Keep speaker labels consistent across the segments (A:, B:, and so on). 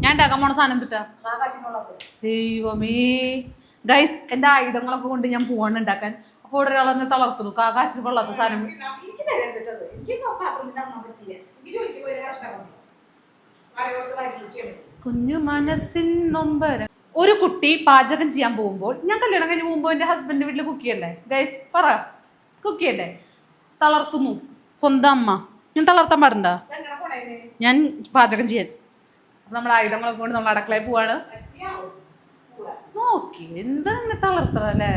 A: ഞാൻ ഉണ്ടാക്കാൻ പോണ സാധനം എന്തിട്ടാ ദൈവമേ ഗൈസ് എന്റെ ആയുധങ്ങളൊക്കെ കൊണ്ട് ഞാൻ പോവാണ് ഉണ്ടാക്കാൻ. അപ്പോൾ ഇവിടെ ഒരാളെന്നെ തളർത്തുന്നു കാകാശിന് കൊള്ളാത്ത സാധനം. കുഞ്ഞു മനസ്സിൻ നൊമ്പരം. ഒരു കുട്ടി പാചകം ചെയ്യാൻ പോകുമ്പോൾ, ഞാൻ കല്യാണം കഴിഞ്ഞ് പോകുമ്പോൾ എന്റെ ഹസ്ബൻഡിന്റെ വീട്ടിൽ കുക്ക് ചെയ്യണ്ടേ ഗൈസ്? പറ, കുക്ക് ചെയ്യണ്ടേ? തളർത്തുന്നു സ്വന്തം അമ്മ. ഞാൻ തളർത്താൻ പാടണ്ട? ഞാൻ പാചകം ചെയ്യാൻ. അപ്പൊ നമ്മുടെ ആയുധങ്ങളൊക്കെ കൊണ്ട് നമ്മൾ അടുക്കളയിൽ പോവാണ്. നോക്കി എന്താ തളർത്തണം അല്ലേ?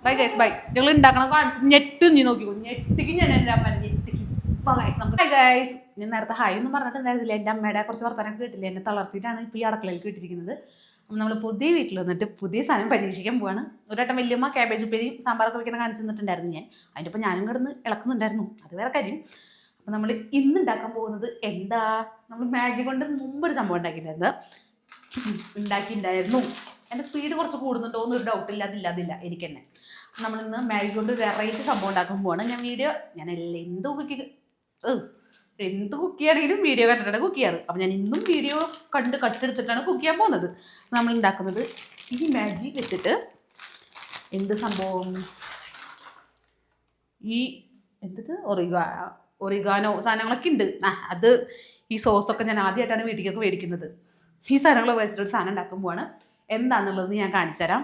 A: Bye guys bye. ഞങ്ങൾ ഉണ്ടാക്കണം കാണിച്ചു ഞെട്ടും നീ നോക്കിക്കോ. ഞെട്ടിക്കും ഞാൻ എൻ്റെ അമ്മ ഞെട്ടിക്കും. ഗൈസ് ഞാൻ നേരത്തെ ഹായ് ഒന്നും പറഞ്ഞിട്ടുണ്ടായിരുന്നില്ല. എൻ്റെ അമ്മയുടെ കുറച്ച് വർത്തമാനം കേട്ടില്ല. എന്നെ തളർത്തിയിട്ടാണ് ഇപ്പോൾ ഈ അടുക്കളയിൽ കേട്ടിരിക്കുന്നത്. അപ്പം നമ്മൾ പുതിയ വീട്ടിൽ വന്നിട്ട് പുതിയ സാധനം പരീക്ഷിക്കാൻ പോവാണ്. ഒരു വട്ടം വലിയമ്മ ക്യാബേജ് ഉപ്പേരി സാമ്പാറൊക്കെ വെക്കണം കാണിച്ചു തന്നിട്ടുണ്ടായിരുന്നു. ഞാൻ അതിൻ്റെ ഒപ്പം ഞാനും കിടന്ന് ഇളക്കുന്നുണ്ടായിരുന്നു. അത് വേറെ കാര്യം. അപ്പം നമ്മൾ ഇന്ന് ഉണ്ടാക്കാൻ പോകുന്നത് എന്താ? നമ്മൾ മാഗി കൊണ്ട് മുമ്പൊരു സംഭവം ഉണ്ടാക്കിയിട്ടുണ്ടായിരുന്നു. എൻ്റെ സ്പീഡ് കുറച്ച് കൂടുന്നുണ്ടോ എന്നൊരു ഡൗട്ടില്ല. അതില്ല എനിക്ക് തന്നെ. നമ്മളിന്ന് മാഗി കൊണ്ട് വെറൈറ്റി സംഭവം ഉണ്ടാക്കാൻ പോവാണ്. ഞാൻ എന്ത് കുക്ക് ചെയ്യണമെങ്കിലും വീഡിയോ കണ്ടിട്ടാണ് കുക്ക് ചെയ്യാറ്. അപ്പം ഞാൻ ഇന്നും വീഡിയോ കണ്ട് കട്ടെടുത്തിട്ടാണ് കുക്ക് ചെയ്യാൻ പോകുന്നത്. നമ്മൾ ഉണ്ടാക്കുന്നത് ഈ മാഗി വെച്ചിട്ട് എന്ത് സംഭവം, ഈ എന്തിട്ട് ഒറിഗാനോ സാധനങ്ങളൊക്കെ ഉണ്ട്. അത് ഈ സോസൊക്കെ ഞാൻ ആദ്യമായിട്ടാണ് വീട്ടിലേക്കൊക്കെ മേടിക്കുന്നത്. ഈ സാധനങ്ങൾ വെച്ചിട്ടൊരു സാധനം ഉണ്ടാക്കാൻ പോവാണ്. എന്താണെന്നുള്ളത് ഞാൻ കാണിച്ചു തരാം.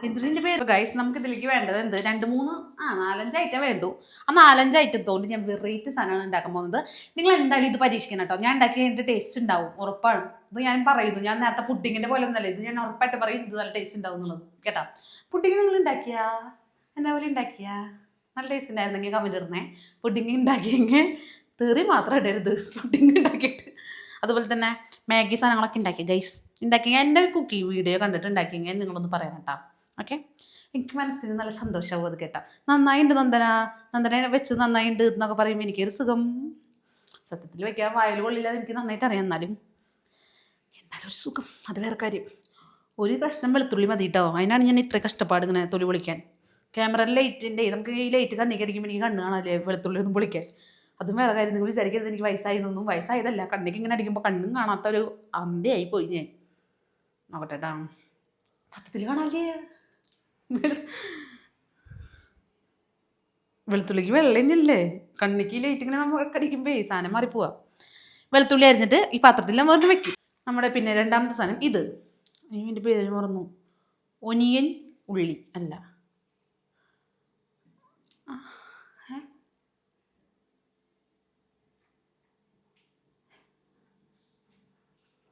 A: എന്തിൻ്റെ പേര് ഗൈസ്? നമുക്ക് ഇതിലേക്ക് വേണ്ടത് 4-5 ഐറ്റം വേണ്ടു. ആ 4-5 ഐറ്റത്തോണ്ട് ഞാൻ വെറൈറ്റി സാധനമാണ് ഉണ്ടാക്കാൻ പോകുന്നത്. നിങ്ങൾ എന്തായാലും ഇത് പരീക്ഷിക്കണം കേട്ടോ. ഞാൻ ഉണ്ടാക്കി എൻ്റെ ടേസ്റ്റ് ഉണ്ടാവും, ഉറപ്പാണ്. ഇത് ഞാൻ പറയുന്നു. ഞാൻ നേരത്തെ പുഡിങ്ങിൻ്റെ പോലെ ഒന്നല്ല ഇത്. ഞാൻ ഉറപ്പായിട്ട് പറയും ഇത് നല്ല ടേസ്റ്റ് ഉണ്ടാവും എന്നുള്ളത് കേട്ടോ. പുഡിങ് നിങ്ങൾ ഉണ്ടാക്കിയാ എന്നാ പോലെ ഉണ്ടാക്കിയാ? നല്ല ടേസ്റ്റ് ഉണ്ടായിരുന്നെങ്കിൽ കമൻറ്റ് ഇടണേ. പുഡിങ് ഉണ്ടാക്കിയെങ്കിൽ തെറി മാത്രം ഇടരുത് പുഡിങ് ഉണ്ടാക്കിയിട്ട്. അതുപോലെ തന്നെ മാഗി സാധനങ്ങളൊക്കെ ഉണ്ടാക്കി ഗൈസ്. ഉണ്ടാക്കിയെങ്കിൽ എൻ്റെ കുക്കിംഗ് വീഡിയോ കണ്ടിട്ട് ഉണ്ടാക്കിയെങ്കിൽ നിങ്ങളൊന്ന് പറയാം കേട്ടോ. ഓക്കെ, എനിക്ക് മനസ്സിന് നല്ല സന്തോഷമാവും അത് കേട്ടാ. നന്നായിട്ടുണ്ട് നന്ദനെ വെച്ച് നന്നായിട്ടുണ്ട് എന്നൊക്കെ പറയുമ്പോൾ എനിക്കൊരു സുഖം. സത്യത്തിൽ വെക്കാൻ വായിൽ കൊള്ളില്ല, എനിക്ക് നന്നായിട്ട് അറിയാം. എന്നാലും ഒരു സുഖം, അത് വേറെ കാര്യം. ഒരു കഷ്ണം വെളുത്തുള്ളി മതി കേട്ടോ. അതിനാണ് ഞാൻ ഇത്ര കഷ്ടപ്പാട് ഇങ്ങനെ തൊലി പൊളിക്കാൻ. ക്യാമറ ലൈറ്റിൻ്റെ നമുക്ക് ഈ ലൈറ്റ് കണ്ണിക്ക് അടിക്കുമ്പോൾ എനിക്ക് കണ്ണ് കാണാല്ലേ വെളുത്തുള്ളി ഒന്നും പൊളിക്കാൻ. അതും വേറെ കാര്യം. നിങ്ങൾ വിചാരിക്കരുത് എനിക്ക് വയസ്സായതൊന്നും. വയസ്സായതല്ല, കണ്ണിക്ക് ഇങ്ങനെ അടിക്കുമ്പോൾ കണ്ണും കാണാത്തൊരു അന്തയായി പോയി ഞാൻ. നോക്കട്ടെ കേട്ടോ. സത്യത്തിൽ കാണാല്ലേ വെളുത്തുള്ളിക്ക് വെള്ളഞ്ഞല്ലേ? കണ്ണിക്ക് ലൈറ്റ് ഇങ്ങനെ നമ്മൾ കടിക്കുമ്പോൾ സാധനം മാറിപ്പോവാ. വെളുത്തുള്ളി അരിഞ്ഞിട്ട് ഈ പാത്രത്തിൽ നമ്മൾ വെക്കും. നമ്മുടെ പിന്നെ രണ്ടാമത്തെ സാധനം ഇത്. ഇതിൻ്റെ പേര് മറന്നു. ഒനിയൻ ഉള്ളി അല്ല,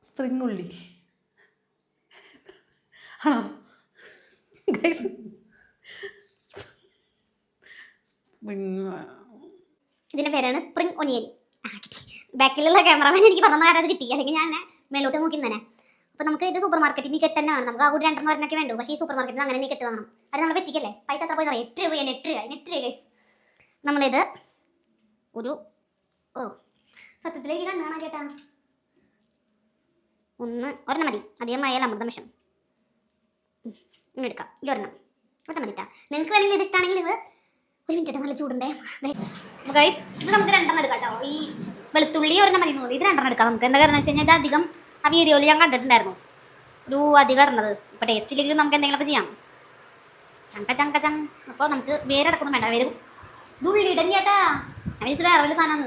A: സ്പ്രിംഗ് ഉള്ളി ആണോ ഗൈസ്?
B: ഇതിൻ്റെ പേരാണ് സ്പ്രിംഗ് ഒനിയൻ. ബാക്കിലുള്ള ക്യാമറമാൻ എനിക്ക് പറഞ്ഞ കാര്യം അത് കിട്ടി, അല്ലെങ്കിൽ ഞാൻ മേലോട്ട് നോക്കി തന്നെ. അപ്പോൾ നമുക്ക് ഇത് സൂപ്പർ മാർക്കറ്റിൽ നിന്ന് കെട്ട് തന്നെ വേണം. നമുക്ക് ആ കൂടി 2 വേണ്ടു. പക്ഷേ ഈ സൂപ്പർ മാർക്കറ്റിൽ അങ്ങനെ കെട്ട് വാങ്ങണം. അത് നമ്മൾ പറ്റിക്കല്ലേ? പൈസ എത്ര പോയി അറിയാം? 8 രൂപ ഗൈസ്. നമ്മളിത് സത്യത്തിലേക്ക് കണ്ടാണ് ചേട്ടാ. ഒരെണ്ണം മതി, അധികം ആയാലും അമൃതം വിഷം. ഇങ്ങനെ എടുക്കാം. ഒരെണ്ണം മതിട്ടാ. നിങ്ങൾക്ക് വേണമെങ്കിൽ ഇത് ഇഷ്ടമാണെങ്കിൽ നിങ്ങൾ ഒരു മിനിറ്റ്, നല്ല ചൂടുണ്ടേ ഗൈസ്. ഇത് നമുക്ക് 2 എടുക്കാം കേട്ടോ. ഈ വെളുത്തുള്ളി ഒരെണ്ണം മതി തോന്നി. ഇത് 2 എടുക്കാം നമുക്ക്. എന്താ കാരണം വെച്ച് കഴിഞ്ഞാൽ ഇത് അധികം ആ വീഡിയോയിൽ ഞാൻ കണ്ടിട്ടുണ്ടായിരുന്നു, അധികം ഇടുന്നത്. ഇപ്പോൾ ടേസ്റ്റ് ഇല്ലെങ്കിലും നമുക്ക് എന്തെങ്കിലുമൊക്കെ ചെയ്യാം. ചങ്ക. അപ്പോൾ നമുക്ക് വേറെ അടക്കൊന്നും വേണ്ട. ഇത് ഉള്ളി ഇടൻ ചേട്ടാ. ഞാൻ വിളിച്ച് വേറെ വല്ല സാധനമാണ്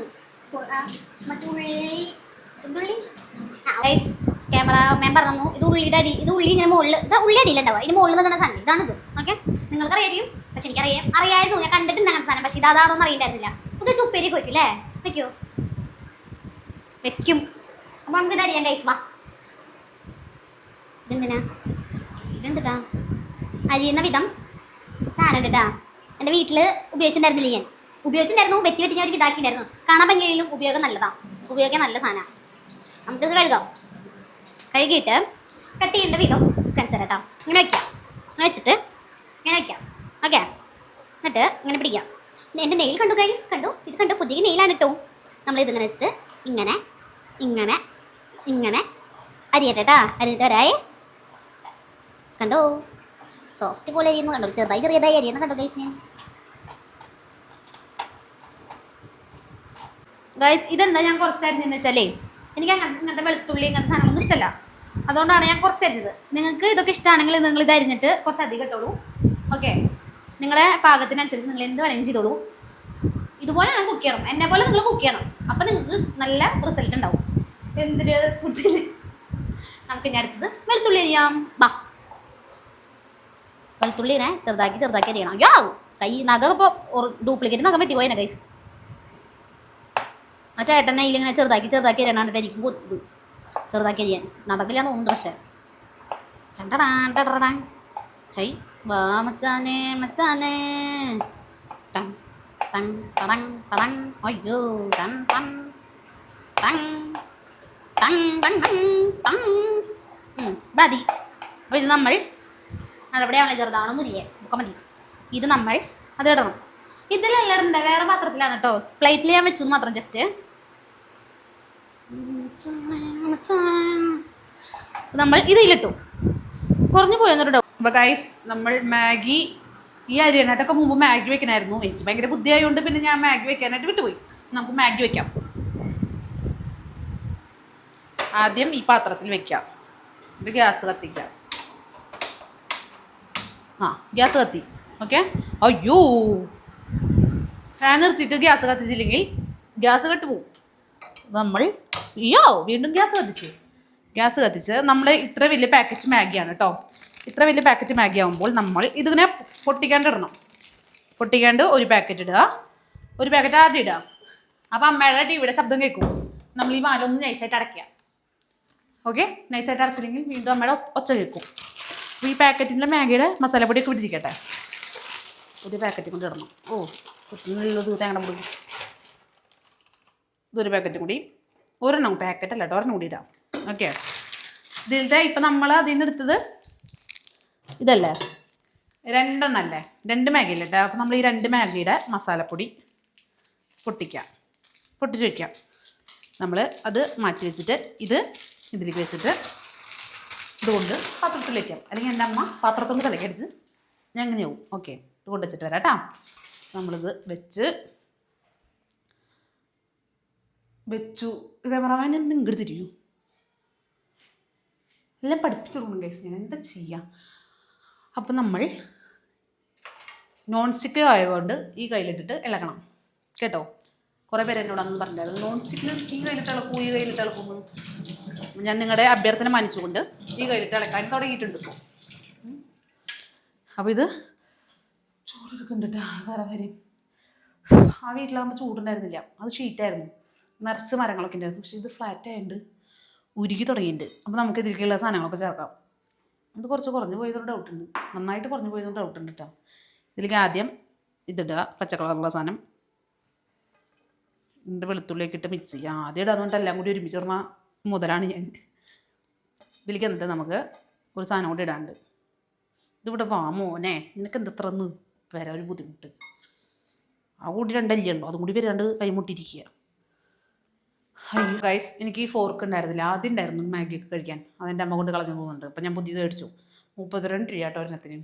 B: മറ്റുള്ളി. ഗൈസ് ക്യാമറമാൻ പറഞ്ഞു ഇത് ഉള്ളിയുടെ അടി. ഇത് ഉള്ളി ഇങ്ങനെ മുകളിൽ, ഇത് ഉള്ളി അടിയിലുണ്ടാവുക. ഇതിന് മുകളിൽ നിൽക്കുന്ന സാധനം ഇതാണിത്. ഓക്കെ, നിങ്ങൾക്കറിയായിരിക്കും. പക്ഷെ അറിയായിരുന്നു. ഞാൻ കണ്ടിട്ടുണ്ട് അങ്ങനെ സാധനം. പക്ഷെ ഇതാണോ എന്ന് അറിയില്ലായിരുന്നില്ല. ഇത് ചുപ്പേരിക്ക് വയ്ക്കും അല്ലേ? വെക്കും. അപ്പോൾ നമുക്ക് ഇതറിയാം ഗൈസ്. വാ, ഇതെന്തിട്ടാ അരിയുന്ന വിധം സാധനം കേട്ടാ. എൻ്റെ വീട്ടിൽ ഉപയോഗിച്ചിട്ടുണ്ടായിരുന്നില്ല. ഞാൻ ഉപയോഗിച്ചിട്ടുണ്ടായിരുന്നു. വെട്ടി ഞാൻ ഒരു ഇതാക്കിയിട്ടുണ്ടായിരുന്നു. കാണാൻ ഭംഗിയിലും ഉപയോഗം നല്ലതാണ്. ഉപയോഗിക്കാൻ നല്ല സാധനമാണ്. നമുക്കിത് കഴുകിയിട്ട് കട്ട് ചെയ്യേണ്ട വിധം കൻസരട്ടാ. ഇങ്ങനെ വയ്ക്കാം. വെച്ചിട്ട് ഇങ്ങനെ വയ്ക്കാം. ഓക്കെ, എന്നിട്ട് ഇങ്ങനെ പിടിക്കാം. എൻ്റെ നെയിൽ കണ്ടു ഗൈസ്? ഇത് കണ്ടു. പുതിയ നെയിലാണ് കേട്ടോ. നമ്മളിതിങ്ങനെ വെച്ചിട്ട് ഇങ്ങനെ അരിയട്ടെട്ടാ. അരിഞ്ഞിട്ട് വരായേ. കണ്ടോ? സോഫ്റ്റ് പോലെ അരിയുന്നു. കണ്ടോ? ചെറിയതായി അരിയുന്നു. കണ്ടോ ഗൈസ്? ഞാൻ
A: ഗൈസ് ഇതെന്താ ഞാൻ കുറച്ചരിഞ്ഞെന്ന് വെച്ചാലേ
B: എനിക്ക് ഇങ്ങനത്തെ വെളുത്തുള്ളി ഇങ്ങനത്തെ സാധനങ്ങളൊന്നും ഇഷ്ടമല്ല. അതുകൊണ്ടാണ് ഞാൻ കുറച്ച് അരിഞ്ഞത്. നിങ്ങൾക്ക് ഇതൊക്കെ ഇഷ്ടമാണെങ്കിൽ നിങ്ങൾ ഇത് അരിഞ്ഞിട്ട് കുറച്ച് അധികം ഇട്ടോളൂ. ഓക്കെ, നിങ്ങളുടെ പാകത്തിനനുസരിച്ച് നിങ്ങൾ എന്ത് വേണമെങ്കിലും ചെയ്തോളൂ. ഇതുപോലെയാണ് കുക്ക് ചെയ്യണം, എന്നെ പോലെ നിങ്ങൾ കുക്ക് ചെയ്യണം. അപ്പം നിങ്ങൾക്ക് നല്ല റിസൾട്ട് ഉണ്ടാവും. എന്തിന് ഫുഡിൽ നമുക്ക് ഇനി അടുത്തത് വെളുത്തുള്ളി അരിയാം. ബാ, വെളുത്തുള്ളിനെ ചെറുതാക്കി അരിയണം. യോ കൈ നഖം ഇപ്പോൾ ഡ്യൂപ്ലിക്കേറ്റ് നഖം വെട്ടി പോയനെ ഗൈസ്. ആ ചേട്ടനെ ഇതിലിങ്ങനെ ചെറുതാക്കി അരിയണാണ്ടിട്ട് എനിക്ക് കൊത്ത് ചെറുതാക്കി അരിയാൻ നടക്കില്ലാന്ന് തോന്നുന്നു. പക്ഷേ ചണ്ടടാ ഹൈ വാ മച്ചാനെ ടങ് ടങ് ടടങ് ടടങ് അയ്യോ tongue tongue tongue tongue tongue tongue മതി. അപ്പോൾ ഇത് നമ്മൾ നടപടിയാണല്ലോ, ചെറുതാവണം മുരിയെ ഒക്കെ മതി. ഇത് നമ്മൾ അതിടണം. ഇതിലല്ല ഇടണ്ടേ, വേറെ പാത്രത്തിലാണ് കേട്ടോ. പ്ലേറ്റിൽ ഞാൻ വെച്ചു മാത്രം. ജസ്റ്റ് നമ്മൾ ഇതിലിട്ടു. കുറഞ്ഞു പോയെന്നൊരു ഡൗട്ട്.
A: അപ്പോൾ ഗൈസ്, നമ്മൾ മാഗി ഈ അരിയനായിട്ടൊക്കെ മുമ്പ് മാഗി വെക്കണമായിരുന്നു. എനിക്ക് ഭയങ്കര ബുദ്ധിയായതുകൊണ്ട് പിന്നെ ഞാൻ മാഗി വെക്കാനായിട്ട് വിട്ടുപോയി. നമുക്ക് മാഗി വെക്കാം. ആദ്യം ഈ പാത്രത്തിൽ വെക്കാം. ഇത് ഗ്യാസ് കത്തിക്കാം. ഗ്യാസ് കത്തി. ഓക്കെ. അയ്യോ, ഫാൻ നിർത്തിയിട്ട് ഗ്യാസ് കത്തിച്ചില്ലെങ്കിൽ ഗ്യാസ് കെട്ട് പോവും. നമ്മൾ വീണ്ടും ഗ്യാസ് കത്തിച്ച് നമ്മൾ ഇത്ര വലിയ പാക്കറ്റ് മാഗിയാണ് കേട്ടോ. ഇത്ര വലിയ പാക്കറ്റ് മാഗി ആകുമ്പോൾ നമ്മൾ ഇതിങ്ങനെ പൊട്ടിക്കാണ്ട് ഒരു പാക്കറ്റ് ഇടുക. ഒരു പാക്കറ്റ് ആദ്യം ഇടുക. അപ്പോൾ അമ്മയുടെ ടിവിയുടെ ശബ്ദം കേൾക്കും. നമ്മൾ ഈ വാലൊന്ന് നൈസായിട്ട് അടയ്ക്കുക. ഓക്കെ, നൈസായിട്ട് അടച്ചില്ലെങ്കിൽ വീണ്ടും അമ്മയുടെ ഒച്ച കേൾക്കും. അപ്പോൾ ഈ പാക്കറ്റിൻ്റെ മാഗിയുടെ മസാലപ്പൊടിയൊക്കെ വിട്ടിരിക്കട്ടെ. ഒരു പാക്കറ്റ് കൊണ്ട് ഇടണം. കുട്ടിനുള്ളത് തേങ്ങ പൊടി. ഇതൊരു പാക്കറ്റ് കൂടി, ഒരെണ്ണം പാക്കറ്റ് അല്ല കേട്ടോ, ഒരെണ്ണം കൂടി ഇടാം. ഓക്കെ, ഇതിൻ്റെ ഇപ്പം നമ്മൾ അതിൽ നിന്ന് എടുത്തത് ഇതല്ലേ, 2 അല്ലേ, 2 മാഗി അല്ലേ കേട്ടോ. അപ്പം നമ്മൾ ഈ 2 മാഗിയുടെ മസാലപ്പൊടി പൊട്ടിച്ച് വയ്ക്കാം. നമ്മൾ അത് മാറ്റി വെച്ചിട്ട് ഇതിലേക്ക് വെച്ചിട്ട് ഇതുകൊണ്ട് പാത്രത്തിൽ വയ്ക്കാം. അല്ലെങ്കിൽ എൻ്റെ അമ്മ പാത്രത്തിൽ തലക്കടിച്ച് ഞാൻ അങ്ങനെയാവും. ഓക്കെ, ഇത് കൊണ്ട് വെച്ചിട്ട് വരാം കേട്ടോ. നമ്മളിത് വെച്ചു. ക്യാമറമാൻ ഇങ്ങോട്ട് തിരിയൂ. എല്ലാം പഠിപ്പിച്ചു കൊടുക്കും ഗൈസ്, ഞാൻ എന്താ ചെയ്യാം. അപ്പം നമ്മൾ നോൺ സ്റ്റിക്ക് ആയതുകൊണ്ട് ഈ കയ്യിലിട്ടിട്ട് ഇളക്കണം കേട്ടോ. കുറേ പേര് എന്നോട് അന്ന് പറഞ്ഞിട്ടുണ്ടായിരുന്നു, നോൺ സ്റ്റിക്കിൽ ഈ കയ്യിലിട്ട് ഇളക്കും, ഈ കയ്യിലിട്ട് ഇളക്കുന്നു. ഞാൻ നിങ്ങളുടെ അഭ്യർത്ഥന മാനിച്ചുകൊണ്ട് ഈ കയ്യിലിട്ട് ഇളക്കാൻ തുടങ്ങിയിട്ടുണ്ട് ഇപ്പോൾ. അപ്പോൾ ഇത് ചൂടെടുക്കുന്നുണ്ട് കേട്ടോ. വേറെ കാര്യം, ആ വീട്ടിലാകുമ്പോൾ ചൂടുണ്ടായിരുന്നില്ല, അത് ഷീറ്റായിരുന്നു, നിറച്ച് മരങ്ങളൊക്കെ ഉണ്ടായിരുന്നു. പക്ഷേ ഇത് ഫ്ലാറ്റ് ആയതുകൊണ്ട് ഉരുകി തുടങ്ങിയിട്ടുണ്ട്. അപ്പോൾ നമുക്ക് ഇതിലേക്കുള്ള സാധനങ്ങളൊക്കെ ചേർക്കാം. ഇത് കുറച്ച് കുറഞ്ഞു പോയതൊരു ഡൗട്ടുണ്ട്, നന്നായിട്ട് കുറഞ്ഞു പോയതൊരു ഡൗട്ടുണ്ട് കേട്ടോ. ഇതിലേക്ക് ആദ്യം ഇതിടുക, പച്ചക്കളറുള്ള സാധനം. ഇതിൻ്റെ വെളുത്തുള്ളിയൊക്കെ ഇട്ട് മിക്സ് ചെയ്യുക. ആദ്യം ഇടാന്നുകൊണ്ട് എല്ലാം കൂടി ഒരുമിച്ച് ഇടുന്ന മുതലാണ് ഞാൻ. ഇതിലേക്ക് എന്നിട്ട് നമുക്ക് ഒരു സാധനം കൂടി ഇടാണ്ട്. ഇതിവിടെ വാ മോനെ, നിനക്ക് എന്തെത്രന്ന് വരാൻ ഒരു ബുദ്ധിമുട്ട്. ആ കൂടി 2 അല്ലേ ഉള്ളൂ, അതും കൂടി വരാണ്ട് കൈമുട്ടിയിരിക്കുക. അയ്യോ ഗൈസ്, എനിക്ക് ഈ ഫോർക്ക് ഉണ്ടായിരുന്നില്ല. ആദ്യം ഉണ്ടായിരുന്നു മാഗിയൊക്കെ കഴിക്കാൻ, അതെൻ്റെ അമ്മ കൊണ്ട് കളഞ്ഞു പോകുന്നുണ്ട്. അപ്പം ഞാൻ പുതിയത് മേടിച്ചു. 32 രൂപ കേട്ടോ ഒരെണ്ണത്തിന്.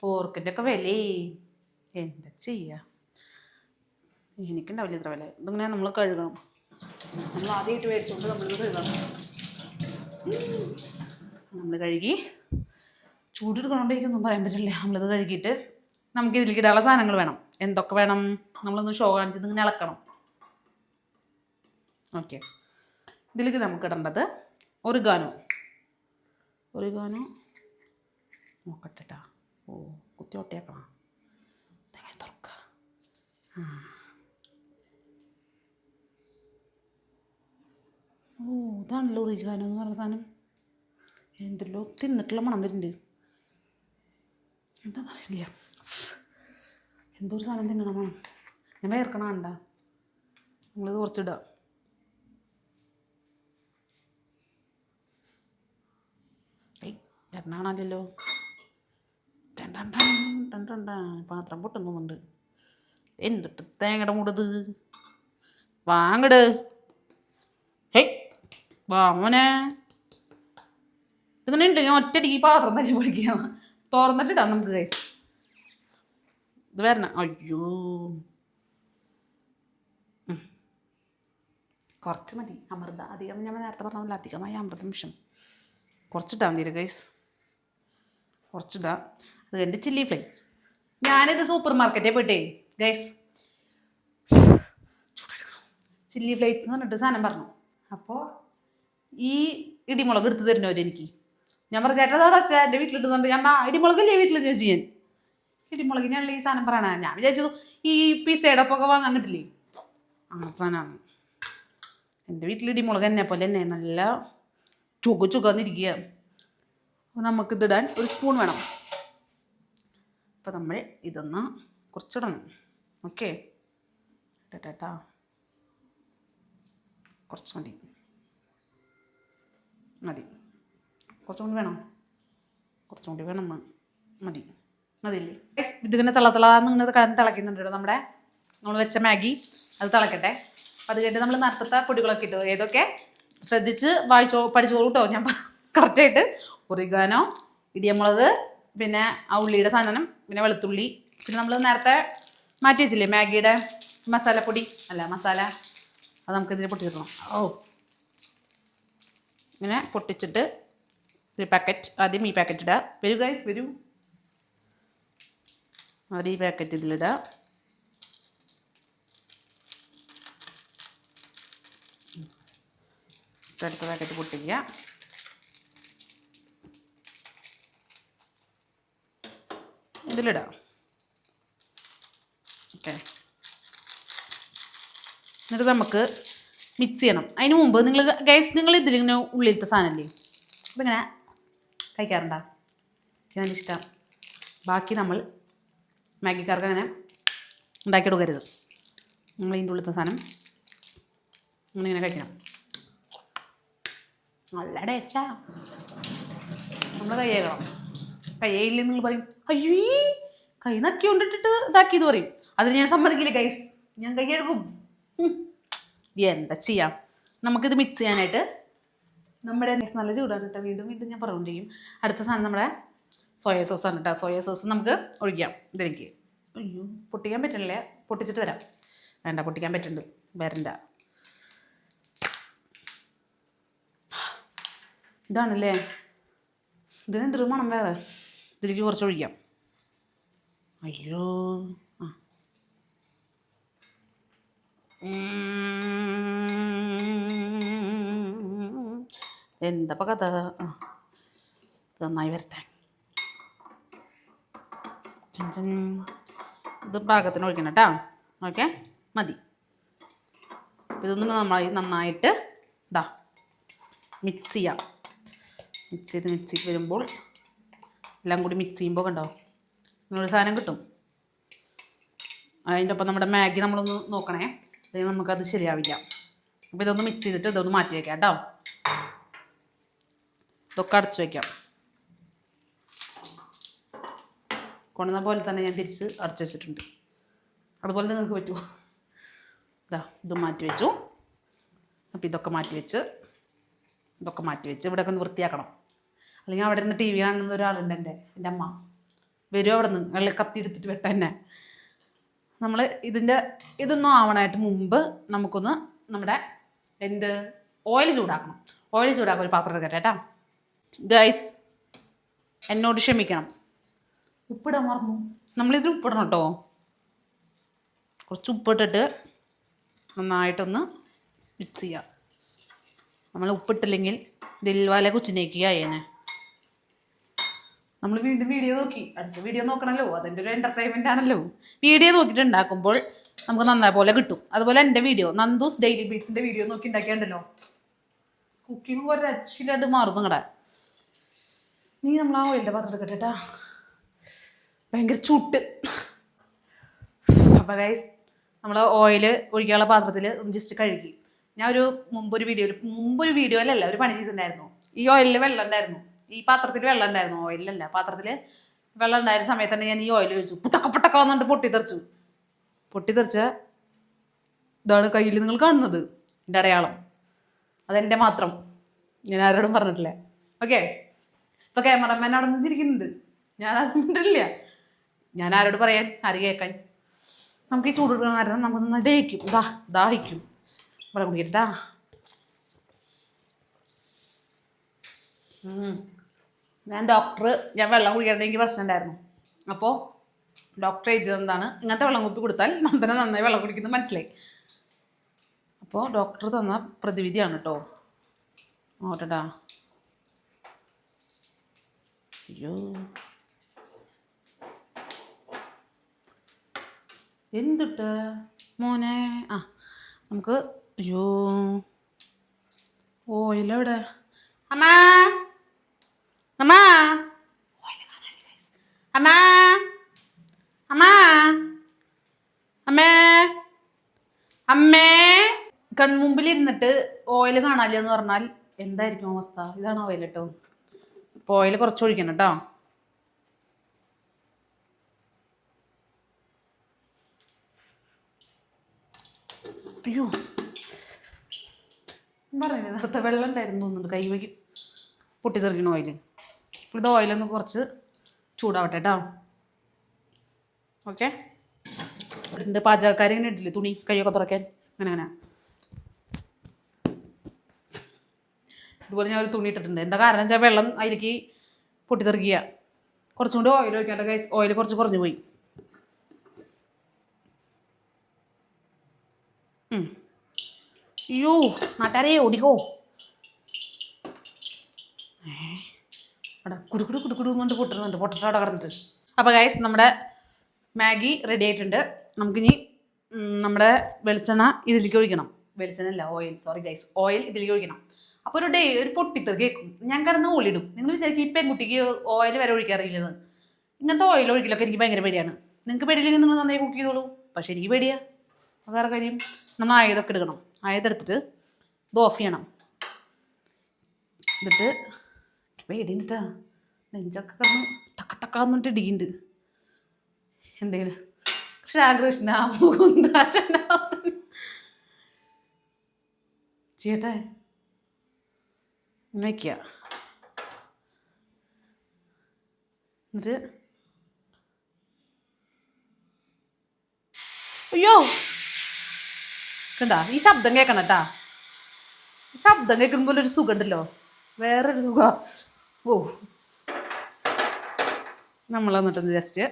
A: ഫോർക്കിൻ്റെ ഒക്കെ വിലയേ, എന്താ ചെയ്യുക. എനിക്കുണ്ടാവില്ല ഇത്ര വില. ഇതിങ്ങനെ നമ്മൾ കഴുകണം. നമ്മൾ ആദ്യമായിട്ട് മേടിച്ചുകൊണ്ട് നമ്മളിത് കഴുകണം. നമ്മൾ കഴുകി ചൂടെടുക്കണോണ്ടേക്കൊന്നും പറയാൻ പറ്റില്ല. നമ്മളിത് കഴുകിയിട്ട് നമുക്ക് ഇതിലേക്ക് ഇടാനുള്ള സാധനങ്ങൾ വേണം. എന്തൊക്കെ വേണം നമ്മളൊന്ന് ഷോ കാണിച്ചത് ഇങ്ങനെ ഇളക്കണം. ഓക്കെ, ഇതിലേക്ക് നമുക്ക് ഇടേണ്ടത് ഒറിഗാനോ നോക്കട്ടെട്ടാ. കുത്തി ഒട്ടയാക്കണം. തുറക്കുക. ഇതാണല്ലോ ഒറിഗാനോ എന്ന് പറഞ്ഞ സാധനം. എന്തെല്ലോ തിന്നിട്ടുള്ള മണം വരുന്നുണ്ട്. എന്താണെന്ന് അറിയില്ല, എന്തോ ഒരു സാധനം തിന്നണം. ഞാൻ വേർക്കണം വേണ്ട. നിങ്ങളിത് കുറച്ചിടുക. എറണാണല്ലോ പാത്രം പൊട്ടുന്നുണ്ട്. എന്തിട്ട് തേങ്ങയുടെ മൂടത് വാങ്ങട്. ഹേയ് വാ മോനെ, ഇതിങ്ങനെ ഉണ്ട്. ഞാൻ ഒറ്റയടിക്ക് ഈ പാത്രം തന്നെ പഠിക്കുക. തുറന്നിട്ടിടാം നമുക്ക് ഗൈസ്. ഇത് വരണം. അയ്യോ കുറച്ച് മതി അമൃത. അധികം ഞാൻ നേരത്തെ പറഞ്ഞ അധികമായി അമൃതംശം കുറച്ചിട്ടാൽ മതി ഗൈസ്. കുറച്ചിടാം. അത് കഴിഞ്ഞ് ചില്ലി ഫ്ലേക്സ്. ഞാനിത് സൂപ്പർ മാർക്കറ്റിൽ പോയിട്ടേ ഗൈസ് ചില്ലി ഫ്ലേക്സ് എന്ന് പറഞ്ഞിട്ട് സാധനം പറഞ്ഞു. അപ്പോൾ ഈ ഇടിമുളക് എടുത്ത് തരുന്നവർ എനിക്ക് ഞാൻ പറഞ്ഞു ചേട്ടാ അതോടെ അച്ഛാ എൻ്റെ വീട്ടിലിട്ടുന്നുണ്ട്. ഞാൻ ഇടിമുളകല്ലേ വീട്ടിൽ ചോദിച്ചു. ഞാൻ ഇടിമുളകിനാണല്ലോ ഈ സാധനം പറയണേ. ഞാൻ വിചാരിച്ചു ഈ പിസയുടെ ഒപ്പൊക്കെ വാങ്ങാൻ കിട്ടില്ലേ ആ സാധനമാണ്. എൻ്റെ വീട്ടിൽ ഇടിമുളക് എന്നെ പോലെ തന്നെ നല്ല ചുകന്നിരിക്കുക. അപ്പോൾ നമുക്കിതിടാൻ ഒരു സ്പൂൺ വേണം. അപ്പോൾ നമ്മൾ ഇതൊന്ന് കുറച്ചിടണം. ഓക്കെ ഇട്ടേട്ടാ. കുറച്ച് മതി കുറച്ചും കൂടി വേണം. കുറച്ചും കൂടി വേണമെന്ന് മതി. മതിയില്ലേ ഇതിങ്ങനെ തിളന്നിങ്ങനെ കിടന്ന് തിളയ്ക്കുന്നുണ്ടോ നമ്മുടെ നമ്മൾ വെച്ച മാഗി. അത് തിളക്കട്ടെ. അത് കഴിഞ്ഞിട്ട് നമ്മൾ നറുത്തത്തെ പൊടികളൊക്കെ ഇട്ടു. ഏതൊക്കെ ശ്രദ്ധിച്ച് പഠിച്ചോളൂ കേട്ടോ. ഞാൻ കറക്റ്റായിട്ട് ഒറിഗാനോ, ഇടിയമുളക്, പിന്നെ ആ ഉള്ളിയുടെ സാധനം, പിന്നെ വെളുത്തുള്ളി, പിന്നെ നമ്മൾ നേരത്തെ മാറ്റി വെച്ചില്ലേ മാഗിയുടെ മസാലപ്പൊടി മസാല, അത് നമുക്കിതിൽ പൊട്ടിച്ചിടണം. ഇങ്ങനെ പൊട്ടിച്ചിട്ട് ഒരു പാക്കറ്റ് ആദ്യം ഈ പാക്കറ്റ് ഇടുക. വരൂ ഗൈസ് വരൂ. ആദ്യം ഈ പാക്കറ്റ് ഇതിലിടുക. അടുത്ത പാക്കറ്റ് പൊട്ടിക്കുക. ഇതിലിടാം. ഓക്കെ എന്നിട്ട് നമുക്ക് മിക്സ് ചെയ്യണം. അതിന് മുമ്പ് നിങ്ങൾ ഇതിലിങ്ങനെ ഉള്ളിലത്തെ സാധനമല്ലേ ഇതിങ്ങനെ കഴിക്കാറുണ്ടോ? നല്ല ഇഷ്ടം. ബാക്കി നമ്മൾ മാഗിക്കാർക്ക് അങ്ങനെ ഉണ്ടാക്കി കൊടുക്കരുത്. നിങ്ങൾ ഇതിൻ്റെ ഉള്ളിലത്തെ സാധനം നമ്മളിങ്ങനെ കഴിക്കണം. നല്ല ടേസ്റ്റാ. നമ്മൾ കൈ കഴുകണം. കയ്യില്ല നിങ്ങൾ പറയും അയ്യോ കൈ നക്കി കൊണ്ടിട്ടിട്ട് ഇതാക്കിയെന്ന് പറയും. അതിന് ഞാൻ സമ്മതിക്കില്ല ഗൈസ്. ഞാൻ കൈ കഴുകും. എന്താ ചെയ്യാം. നമുക്കിത് മിക്സ് ചെയ്യാനായിട്ട് നമ്മുടെ നല്ല ചൂടാണ് കേട്ടോ. വീണ്ടും ഞാൻ പറഞ്ഞുകൊണ്ടിരിക്കും. അടുത്ത സാധനം നമ്മുടെ സോയ സോസാണ് കേട്ടോ. സോയ സോസ് നമുക്ക് ഒഴിക്കാം ഇതിലേക്ക്. അയ്യോ പൊട്ടിക്കാൻ പറ്റില്ലേ? പൊട്ടിച്ചിട്ട് വരാം. വേണ്ട പൊട്ടിക്കാൻ പറ്റുന്നുണ്ട്. വരണ്ട. ഇതാണല്ലേ. ഇതിനെന്തൊരു മണം വേറെ. ഇതിലേക്ക് കുറച്ച് ഒഴിക്കാം. അയ്യോ എന്താ കഥ. നന്നായി വരട്ടെ. ഇത് പാകത്തിന് ഒഴിക്കണം കേട്ടോ. ഓക്കെ മതി. ഇതൊന്നും നന്നായിട്ട് ഇതാ മിക്സ് ചെയ്യാം. മിക്സ് ചെയ്ത് വരുമ്പോൾ എല്ലാം കൂടി മിക്സ് ചെയ്യുമ്പോൾ കണ്ടോ നമ്മളൊരു സാധനം കിട്ടും. അതിൻ്റെ ഒപ്പം നമ്മുടെ മാഗി നമ്മളൊന്ന് നോക്കണേ. അല്ലെങ്കിൽ നമുക്കത് ശരിയാവില്ല. അപ്പോൾ ഇതൊന്ന് മിക്സ് ചെയ്തിട്ട് ഇതൊന്ന് മാറ്റി വയ്ക്കാം കേട്ടോ. ഇതൊക്കെ അടച്ചു വയ്ക്കാം. കൊണ്ടുവന്ന പോലെ തന്നെ ഞാൻ തിരിച്ച് അടച്ചു വെച്ചിട്ടുണ്ട്. അതുപോലെ നിങ്ങൾക്ക് പറ്റുമോ? ഇത് മാറ്റി വെച്ചു. അപ്പോൾ ഇതൊക്കെ മാറ്റി വെച്ച് ഇവിടെയൊക്കെ ഒന്ന് വൃത്തിയാക്കണം. അല്ലെങ്കിൽ അവിടെ നിന്ന് TV കാണുന്ന ഒരാളുണ്ട്. എൻ്റെ അമ്മ വരും അവിടെ നിന്ന് വെള്ളം കത്തി എടുത്തിട്ട് വെട്ട തന്നെ. നമ്മൾ ഇതൊന്നും ആവണമായിട്ട് മുമ്പ് നമുക്കൊന്ന് നമ്മുടെ ഓയിൽ ചൂടാക്കണം. ഒരു പാത്രം എടുക്കട്ടെ കേട്ടോ. ഗൈസ് എന്നോട് ക്ഷമിക്കണം. ഉപ്പിടാൻ മറന്നു. നമ്മളിതിൽ ഉപ്പിടണം കേട്ടോ. കുറച്ച് ഉപ്പിട്ടിട്ട് നന്നായിട്ടൊന്ന് മിക്സ് ചെയ്യാം. നമ്മൾ ഉപ്പിട്ടില്ലെങ്കിൽ ദിൽവാല കുച്ചിനേക്കുക ചെയ്യണേ. നമ്മൾ വീണ്ടും വീഡിയോ നോക്കി അടുത്ത വീഡിയോ നോക്കണമല്ലോ. അതിൻ്റെ ഒരു എൻ്റർടൈൻമെൻ്റ് ആണല്ലോ. വീഡിയോ നോക്കിയിട്ട് ഉണ്ടാക്കുമ്പോൾ നമുക്ക് നന്നായി പോലെ കിട്ടും. അതുപോലെ എൻ്റെ വീഡിയോ നന്ദൂസ് ഡെയിലി ബീറ്റ്സിൻ്റെ വീഡിയോ നോക്കി ഉണ്ടാക്കിയാണ്ടല്ലോ കുക്കിംഗ് ഒരു രക്ഷയിലായിട്ട് മാറും നിങ്ങളുടെ. നീ നമ്മൾ ആ ഓയിലിൻ്റെ പാത്രം എടുക്കട്ടെ കേട്ടാ. ഭയങ്കര ചൂട്ട്. അപ്പോൾ ഗൈസ് നമ്മൾ ഓയിൽ ഒഴിക്കാനുള്ള പാത്രത്തിൽ ഒന്ന് ജസ്റ്റ് കഴുകി. ഞാൻ മുമ്പൊരു വീഡിയോ അല്ലല്ല ഒരു പണി ചെയ്തിട്ടുണ്ടായിരുന്നു. ഈ ഓയിലിൽ വെള്ളം ഉണ്ടായിരുന്നു. ഈ പാത്രത്തിൽ വെള്ളം ഉണ്ടായിരുന്നു. ഓയിലല്ല പാത്രത്തിൽ വെള്ളം ഉണ്ടായിരുന്ന സമയത്ത് തന്നെ ഞാൻ ഈ ഓയിൽ ഒഴിച്ചു. പുട്ടക്ക വന്നിട്ട് പൊട്ടിത്തെറിച്ച ഇതാണ് കയ്യിൽ നിങ്ങൾ കാണുന്നത്. എൻ്റെ അടയാളം. അതെൻ്റെ മാത്രം. ഞാൻ ആരോടും പറഞ്ഞിട്ടില്ല. ഓക്കെ ഇപ്പോൾ ക്യാമറമാൻ അവിടെ നിന്ന് ചിരിക്കുന്നുണ്ട്. ഞാൻ അതുകൊണ്ടില്ല. ഞാൻ ആരോട് പറയാൻ ആര് കേൾക്കാൻ. നമുക്ക് ഈ ചൂട് കൊടുക്കുന്ന നേരം നമുക്ക് ദാഹിക്കും. ഇവിടെ കുടിക്കട്ടാ. ഞാൻ വെള്ളം കുടിക്കാണ്ട് എനിക്ക് പ്രശ്നം ഉണ്ടായിരുന്നു. അപ്പോൾ ഡോക്ടർ എഴുതിയതെന്താണ്, ഇങ്ങനത്തെ വെള്ളം കുപ്പി കൊടുത്താൽ നന്ദന നന്നായി വെള്ളം കുടിക്കുന്നത് മനസ്സിലായി. അപ്പോൾ ഡോക്ടർ തന്ന പ്രതിവിധിയാണ് കേട്ടോ. നോട്ടടാ. അയ്യോ എന്തിട്ട് മോനെ. നമുക്ക് അയ്യോ ഓയിലെവിടെ അമ്മാ അമ്മാ അമ്മാ അമ്മാ അമ്മേ അമ്മേ. കൺമുമ്പിലിരുന്നിട്ട് ഓയിൽ കാണാനില്ല എന്ന് പറഞ്ഞാൽ എന്തായിരിക്കും അവസ്ഥ? ഇതാണ് ഓയിൽ കേട്ടോ. അപ്പോൾ ഓയിൽ കുറച്ച് ഒഴിക്കണം കേട്ടോ. അയ്യോ പറഞ്ഞില്ലേ നേരത്തെ വെള്ളം ഉണ്ടായിരുന്നു തോന്നുന്നത്, കൈ വയ്ക്കും പൊട്ടിത്തെറിക്കണ ഓയിൽ. ഇത് ഓയിലൊന്ന് കുറച്ച് ചൂടാവട്ടെ കേട്ടോ. ഓക്കെ. ഇതിൻ്റെ പാചകക്കാരി ഇങ്ങനെ ഇട്ടില്ലേ തുണി കൈയൊക്കെ തുറക്കാൻ, അങ്ങനെ ഇതുപോലെ ഞാൻ ഒരു തുണി ഇട്ടിട്ടുണ്ട്. എന്താ കാരണം വെച്ചാൽ വെള്ളം അതിലേക്ക് പൊട്ടിത്തെറിക്കുക. കുറച്ചും കൂടി ഓയിൽ ഒഴിക്കാണ്ട് ഗൈസ്, ഓയിൽ കുറച്ച് കുറഞ്ഞു പോയി. അയ്യോ നാട്ടാരേ ഓടിക്കോ. അവിടെ കുടുക്കുടു കുടുക്കുടുന്നുണ്ട് പൊട്ടുന്നുണ്ട്, പൊട്ടിട്ട് അവിടെ കിടന്നിട്ട്. അപ്പോൾ ഗൈസ് നമ്മുടെ മാഗി റെഡി ആയിട്ടുണ്ട്. നമുക്കിനി നമ്മുടെ വെളിച്ചെണ്ണ ഇതിലേക്ക് ഒഴിക്കണം. വെളിച്ചെണ്ണ അല്ല ഓയിൽ, സോറി ഗൈസ്, ഓയിൽ ഇതിലേക്ക് ഒഴിക്കണം. അപ്പോൾ ഒരു പൊട്ടിത്തെറി കേൾക്കും. ഞാൻ കിടന്ന് ഓളിടും. നിങ്ങൾ വിചാരിക്കും ഈ പെൺകുട്ടിക്ക് ഓയിൽ വരെ ഒഴിക്കാറില്ലെന്ന്. ഇങ്ങനത്തെ ഓയിൽ ഒഴിക്കലൊക്കെ എനിക്ക് ഭയങ്കര പേടിയാണ്. നിങ്ങൾക്ക് പേടിയില്ലെങ്കിൽ നിങ്ങൾ നന്നായി കുക്ക് ചെയ്തോളൂ. പക്ഷെ എനിക്ക് പേടിയാ. വേറെ കാര്യം, നമ്മൾ ആയതൊക്കെ എടുക്കണം. ആയതെടുത്തിട്ട് ഇത് ഓഫ് ചെയ്യണം. എന്നിട്ട് പേടിട്ടാ നെഞ്ചൊക്കെ കിടന്ന് ടക്കട്ടക്കാന്നിട്ട് ഇടിക്കുന്നുണ്ട്. എന്തെങ്കിലും കൃഷ്ണ ചേട്ടാ ഇങ്ങനെ വയ്ക്കുക. എന്നിട്ട് അയ്യോ കണ്ടാ ഈ ശബ്ദം കേൾക്കണം കേട്ടാ. ശബ്ദം കേൾക്കുമ്പോൾ ഒരു സുഖം ഉണ്ടല്ലോ, വേറൊരു സുഖം. ഓ നമ്മൾ എന്നിട്ടൊന്ന് ജസ്റ്റ്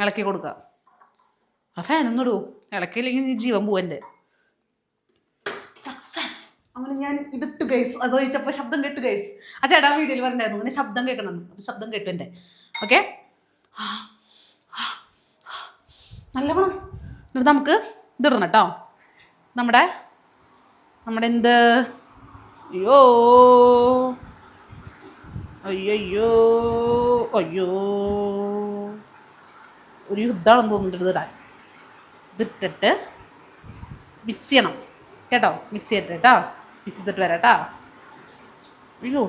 A: ഇളക്കി കൊടുക്കുക. ആ ഫാനൊന്നും ഇടൂ, ഇളക്കിയില്ലെങ്കിൽ ജീവൻ പോവൻ്റെ. സക്സസ്. അങ്ങനെ ഞാൻ ഇതിട്ട് ഗൈസ്, അത് ഒഴിച്ചപ്പോൾ ശബ്ദം കേട്ടു ഗൈസ്. ആ ചേട്ടാ വീഡിയോയിൽ പറഞ്ഞിട്ടുണ്ടായിരുന്നു അങ്ങനെ ശബ്ദം കേൾക്കണം. അപ്പോൾ ശബ്ദം കേട്ടു എൻ്റെ. ഓക്കെ നല്ല വേണം. എന്നിട്ട് നമുക്ക് ഇതിടണം കേട്ടോ. നമ്മുടെ എന്ത് അയ്യോ അയ്യോ അയ്യോ ഒരു യുദ്ധമാണെന്ന് തോന്നുന്നുണ്ട് ഇതിടാൻ. ഇതിട്ടിട്ട് മിക്സ് ചെയ്യണം കേട്ടോ. മിക്സ് ചെയ്തിട്ട് കേട്ടോ, മിക്സ് ചെയ്തിട്ട് വരാം കേട്ടോ. അയ്യോ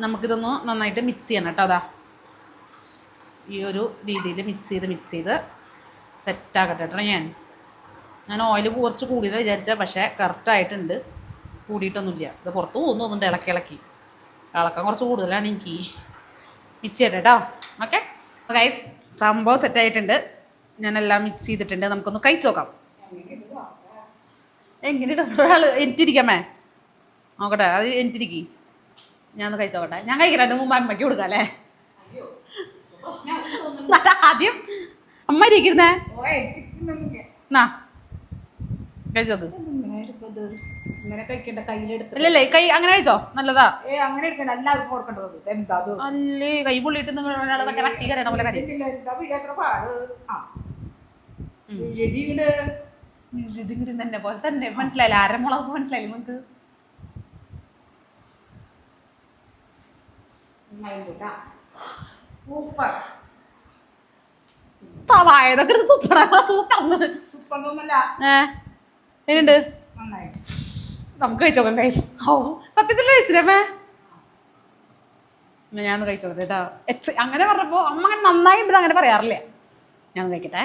A: നമുക്കിതൊന്ന് നന്നായിട്ട് മിക്സ് ചെയ്യണം കേട്ടോ. അതാ ഈ ഒരു രീതിയിൽ മിക്സ് ചെയ്ത് സെറ്റാക്കട്ടെ കേട്ടോ. ഞാൻ ഓയിൽ കുറച്ച് കൂടിയെന്ന് വിചാരിച്ചാൽ, പക്ഷേ കറക്റ്റായിട്ടുണ്ട്, കൂടിയിട്ടൊന്നുമില്ല. ഇത് പുറത്ത് പോകുന്നുണ്ട്. ഇളക്കി ഇളക്കാൻ കുറച്ച് കൂടുതലാണ് എനിക്ക്. മിക്സ് ചെയ്യട്ടെ കേട്ടോ. ഓക്കെ. അപ്പോൾ ഗൈസ് സംഭവം സെറ്റായിട്ടുണ്ട്. ഞാനെല്ലാം മിക്സ് ചെയ്തിട്ടുണ്ട്. നമുക്കൊന്ന് കഴിച്ച് നോക്കാം. എങ്ങനെയാണ് ഒരാൾ എനിറ്റിരിക്കാമേ നോക്കട്ടെ. അത് എനിറ്റിരിക്കും. ഞാനൊന്ന് കഴിച്ച് നോക്കട്ടെ. ഞാൻ കഴിക്കട്ടെ. അതിന് മുമ്പ് അമ്മയ്ക്ക് കൊടുക്കാം അല്ലേ? ആദ്യം അമ്മ ഇരിക്കുന്നേ എന്നാ കഴിച്ചു നോക്ക്. അല്ലല്ലേ കൈ അങ്ങനെ കഴിച്ചോ? നല്ലതാ. അല്ലേ കൈ പൊള്ളിയിട്ട് നിങ്ങൾ കട്ടി കരയണ പോലെ കാര്യം തന്നെ പോലെ തന്നെ മനസ്സിലായില്ല. അരമുളക് മനസ്സിലായില്ല നിങ്ങൾക്ക്? വായതൊക്കെ എടുത്ത് തുപ്പണ എങ്ങനെയുണ്ട്? നമുക്ക് കഴിച്ചോക്കാം കൈസ്. ഓ സത്യത്തിൽ കഴിച്ചില്ലേ? ഞാനൊന്ന് കഴിച്ചോട്ടെ കേട്ടോ. അങ്ങനെ പറഞ്ഞപ്പോൾ അമ്മ അങ്ങനെ നന്നായിട്ട് അങ്ങനെ പറയാറില്ല. ഞാൻ കഴിക്കട്ടെ.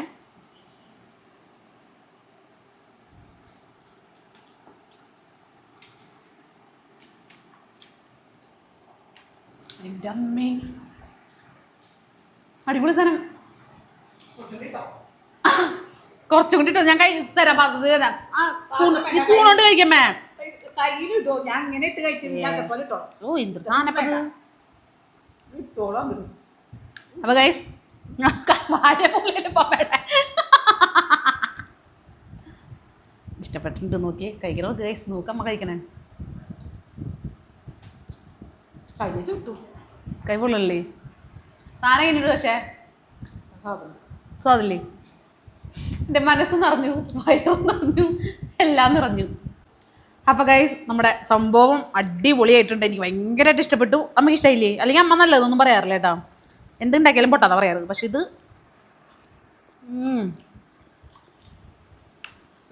A: എൻ്റെ അമ്മേ അടിപൊളി സാധനം. കുറച്ചും കൂടി ഞാൻ കഴിച്ച് തരാം. അത് തരാം. സ്പൂൺ കൊണ്ട് കഴിക്കാമേ.
C: കയ്യിലിട്ടോ ഞാൻ ഇങ്ങനെ ഇട്ട് കഴിച്ചില്ല അതേപോലെ ഇട്ടോളാം
A: ഓ എന്തൊരു സാധനം അത്.
C: ഇട്ടോളാം വിടും
A: അപ്പൊ ഗൈസ് ഇഷ്ടപ്പെട്ടിട്ടുണ്ട്. നോക്കി കഴിക്കണോ ഗൈസ്? നോക്കമ്മ കഴിക്കണേ.
C: കൈ ചുട്ടു
A: കൈ പൊള്ളല്ലേ? സാധനം കഴിഞ്ഞിട്ട് പക്ഷേ സ്വാദില്ലേ? എൻ്റെ മനസ്സ് നിറഞ്ഞു, വയറും നിറഞ്ഞു, എല്ലാം നിറഞ്ഞു. അപ്പോൾ ഗൈസ് നമ്മുടെ സംഭവം അടിപൊളിയായിട്ടുണ്ട്. എനിക്ക് ഭയങ്കരമായിട്ട് ഇഷ്ടപ്പെട്ടു. അമ്മ ഇഷ്ടമായില്ലേ? അല്ലെങ്കിൽ അമ്മ നല്ലതൊന്നും പറയാറില്ല കേട്ടോ. എന്തുണ്ടാക്കിയാലും പൊട്ടാതാ പറയാറ്. പക്ഷെ ഇത്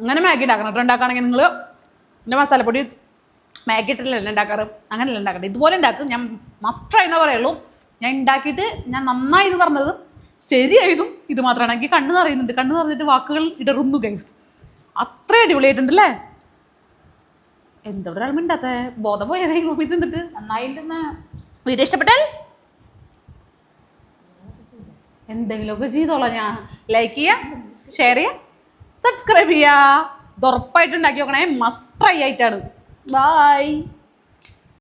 A: അങ്ങനെ മാഗി ഉണ്ടാക്കണം കേട്ടോ. ഉണ്ടാക്കുകയാണെങ്കിൽ നിങ്ങൾ എൻ്റെ മസാലപ്പൊടി മാഗി ഇട്ടില്ലല്ലോ ഉണ്ടാക്കാറ്, അങ്ങനെയല്ല ഉണ്ടാക്കട്ടെ. ഇതുപോലെ ഉണ്ടാക്കും. ഞാൻ മസ്റ്റായി എന്നേ പറയുള്ളൂ. ഞാൻ ഉണ്ടാക്കിയിട്ട് ഞാൻ നന്നായി ഇത് പറഞ്ഞത് ശരിയായതും ഇത് മാത്രമാണ്. എനിക്ക് കണ്ണ് നിറയുന്നുണ്ട്. കണ്ണ് നിറഞ്ഞിട്ട് വാക്കുകൾ ഇടറുന്നു ഗൈസ്. അത്ര അടിപൊളിയായിട്ടുണ്ടല്ലേ? എന്തോടെ ഒരാൾ മിണ്ടാത്ത ബോധം പോയതായി തിന്നിട്ട്.
C: നന്നായിട്ടുണ്ടെന്ന്.
A: വീഡിയോ ഇഷ്ടപ്പെട്ടാൽ എന്തെങ്കിലുമൊക്കെ ചെയ്തോളാം. ഞാൻ ലൈക്ക് ചെയ്യുക, ഷെയർ ചെയ്യുക, സബ്സ്ക്രൈബ് ചെയ്യുക. ഇത് ഉറപ്പായിട്ട് ഉണ്ടാക്കി നോക്കണേ. മസ്റ്റ് ട്രൈ ആയിട്ടാണ്. ബൈ.